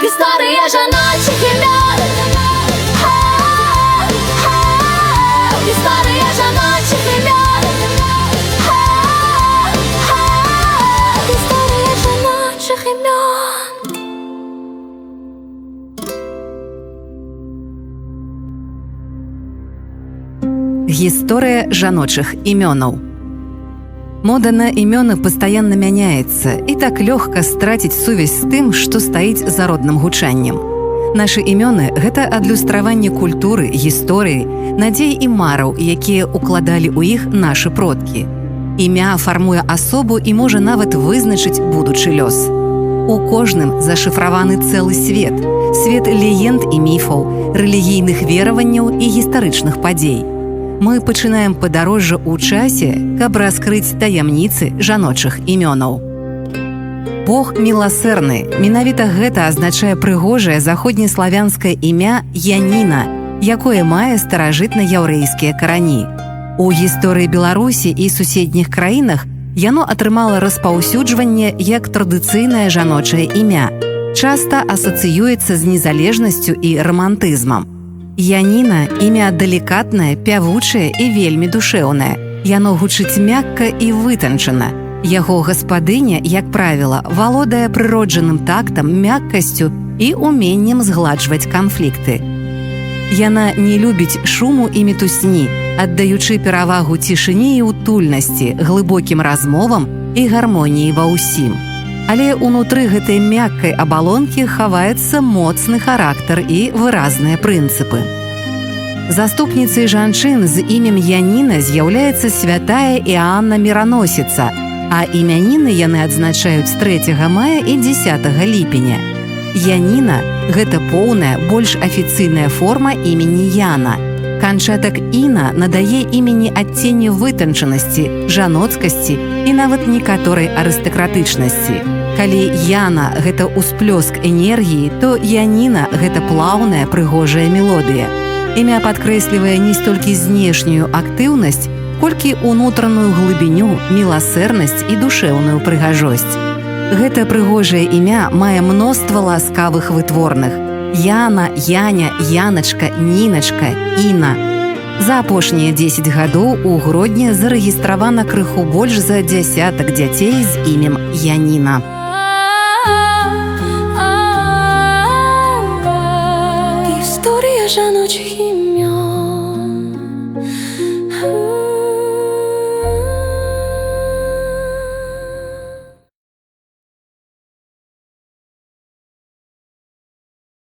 Історія жіночих імен. Історія жіночих імен. Історія жіночих імен. Гісторыя жаночых імёнаў. Мода на імёны пастаянна мяняецца, і так лёгка страціць сувязь з тым, што стаіць за родным гучаннем. Нашы імёны – гэта адлюстраванне культуры, гісторыі, надзей і мараў, якія укладалі ў іх нашы продкі. Імя фармуе асобу і можа нават вызначыць будучы лёс. У кожным зашыфраваны цэлы свет – свет легенд і міфаў, рэлігійных вераванняў і гістарычных падзей. Мы пачынаем падарожжа ў часе, каб раскрыць таямніцы жаночых імёнаў. Бог міласэрны, менавіта гэта азначае прыгожае заходнеславянскае імя Яніна, якое мае старажытна-яўрэйскія карані. У гісторыі Беларусі і суседніх краінах яно атрымала распаўсюджванне як традыцыйнае жаночае імя, часта асацыюецца з незалежнасцю і рамантызмам. Яніна – імя далікатнае, пявучае і вельмі душэўнае. Яно гучыць мякка і вытанчана. Яго гаспадыня, як правіла, валодае прыроджаным тактам, мяккасцю і уменнем згладжваць канфлікты. Яна не любіць шуму і мітусні, аддаючы перавагу цішыні і утульнасці, глыбокім размовам і гармоніі ва ўсім. Але ўнутры гэтай мяккай абалонкі хаваецца моцны характар і выразныя прынцыпы. Заступніцай жанчын з імем Яніна з'яўляецца святая Іанна Міраносіца, а імяніны яны адзначаюць 3 мая і 10 ліпеня. Яніна – гэта поўная, больш афіцыйная форма імені Яна. Канчатак «іна» надае імені адценне вытанчанасці, жаноцкасці і нават некаторай арыстакратычнасці. Калі Яна – гэта ўсплёск энергіі, то Яніна – гэта плаўная, прыгожая мелодыя. Імя падкрэслівае не столькі знешнюю актыўнасць, колькі ўнутраную глыбіню, міласэрнасць і душэўную прыгажосць. Гэта прыгожае імя мае мноства ласкавых вытворных. Яна, Яня, Яначка, Ніначка, Іна. За апошнія 10 гадоў у Гродні зарэгістравана крыху больш за 10 дзяцей з імем Яніна. Історія жіночих імён.